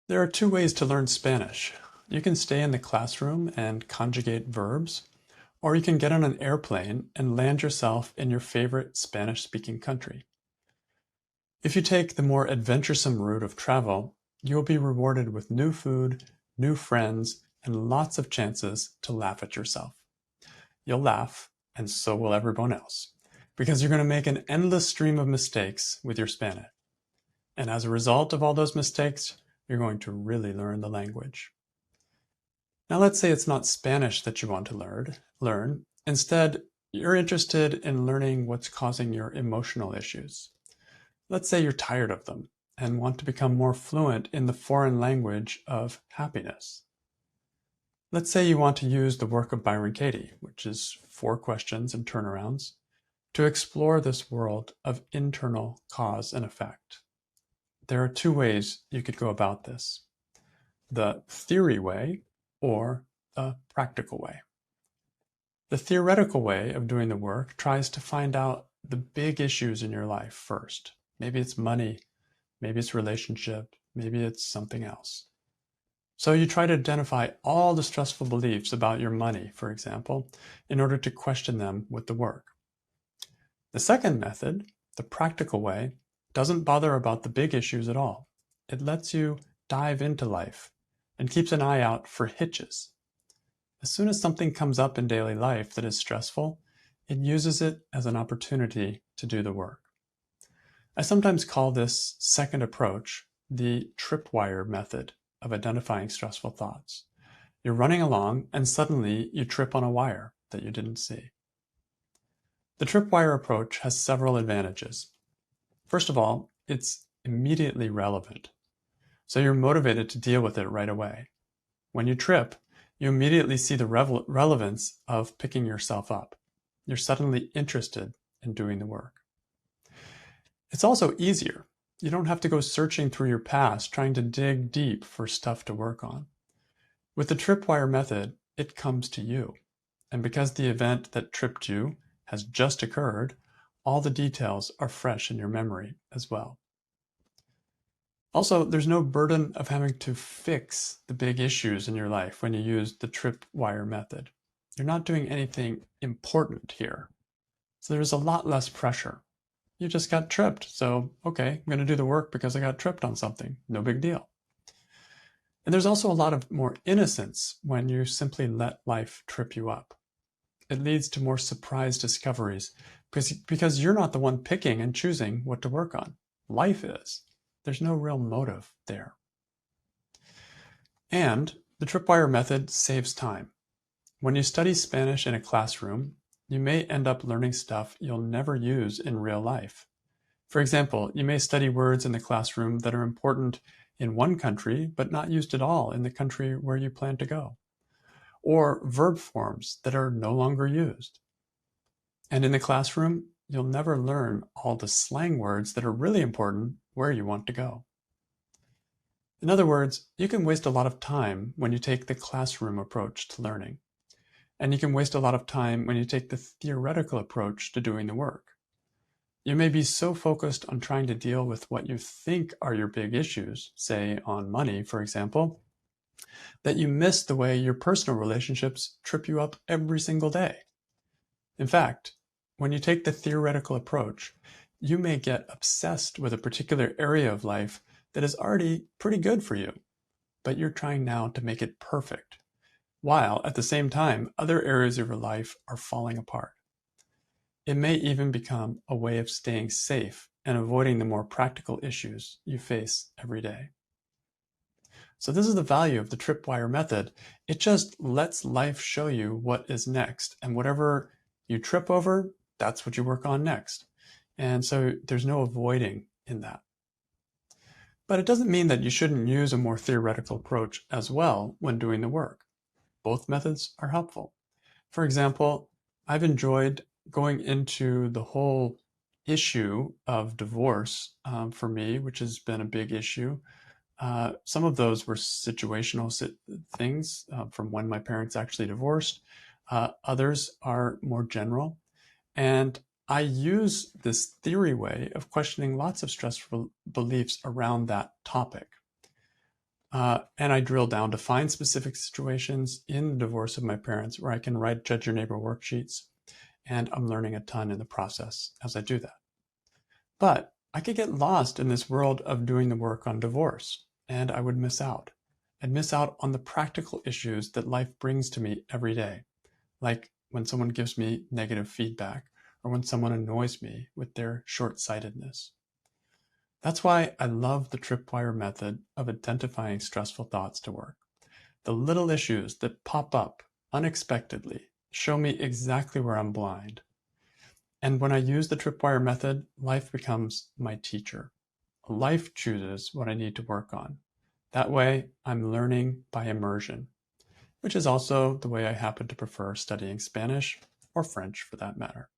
There are two ways to learn Spanish. You can stay in the classroom and conjugate verbs, or you can get on an airplane and land yourself in your favorite Spanish-speaking country. If you take the more adventuresome route of travel, you will be rewarded with new food, new friends, and lots of chances to laugh at yourself. You'll laugh, and so will everyone else, because you're going to make an endless stream of mistakes with your Spanish. And as a result of all those mistakes, you're going to really learn the language. Now let's say it's not Spanish that you want to learn. Instead, you're interested in learning what's causing your emotional issues. Let's say you're tired of them and want to become more fluent in the foreign language of happiness. Let's say you want to use the work of Byron Katie, which is 4 questions and turnarounds, to explore this world of internal cause and effect. There are 2 ways you could go about this: the theory way or the practical way. The theoretical way of doing the work tries to find out the big issues in your life first. Maybe it's money, maybe it's relationship, maybe it's something else. So you try to identify all the stressful beliefs about your money, for example, in order to question them with the work. The second method, the practical way, doesn't bother about the big issues at all. It lets you dive into life and keeps an eye out for hitches. As soon as something comes up in daily life that is stressful, it uses it as an opportunity to do the work. I sometimes call this second approach the tripwire method of identifying stressful thoughts. You're running along and suddenly you trip on a wire that you didn't see. The tripwire approach has several advantages. First of all, it's immediately relevant, so you're motivated to deal with it right away. When you trip, you immediately see the relevance of picking yourself up. You're suddenly interested in doing the work. It's also easier. You don't have to go searching through your past trying to dig deep for stuff to work on. With the tripwire method, it comes to you. And because the event that tripped you has just occurred, all the details are fresh in your memory as well. Also, there's no burden of having to fix the big issues in your life when you use the tripwire method. You're not doing anything important here. So there's a lot less pressure. You just got tripped, so okay, I'm going to do the work because I got tripped on something. No big deal. And there's also a lot of more innocence when you simply let life trip you up. It leads to more surprise discoveries because you're not the one picking and choosing what to work on. Life is. There's no real motive there. And the tripwire method saves time. When you study Spanish in a classroom, you may end up learning stuff you'll never use in real life. For example, you may study words in the classroom that are important in one country but not used at all in the country where you plan to go, or verb forms that are no longer used. And in the classroom, you'll never learn all the slang words that are really important where you want to go. In other words, you can waste a lot of time when you take the classroom approach to learning. And you can waste a lot of time when you take the theoretical approach to doing the work. You may be so focused on trying to deal with what you think are your big issues, say on money, for example, that you miss the way your personal relationships trip you up every single day. In fact, when you take the theoretical approach, you may get obsessed with a particular area of life that is already pretty good for you, but you're trying now to make it perfect, while at the same time, other areas of your life are falling apart. It may even become a way of staying safe and avoiding the more practical issues you face every day. So this is the value of the tripwire method. It just lets life show you what is next, and whatever you trip over, that's what you work on next. And so there's no avoiding in that. But it doesn't mean that you shouldn't use a more theoretical approach as well when doing the work. Both methods are helpful. For example, I've enjoyed going into the whole issue of divorce for me, which has been a big issue. Some of those were situational things from when my parents actually divorced. Others are more general. And I use this theory way of questioning lots of stressful beliefs around that topic. And I drill down to find specific situations in the divorce of my parents where I can write Judge Your Neighbor worksheets, and I'm learning a ton in the process as I do that. But I could get lost in this world of doing the work on divorce, and I would miss out. I'd miss out on the practical issues that life brings to me every day, like when someone gives me negative feedback or when someone annoys me with their short-sightedness. That's why I love the tripwire method of identifying stressful thoughts to work. The little issues that pop up unexpectedly show me exactly where I'm blind. And when I use the tripwire method, life becomes my teacher. Life chooses what I need to work on. That way, I'm learning by immersion, which is also the way I happen to prefer studying Spanish, or French for that matter.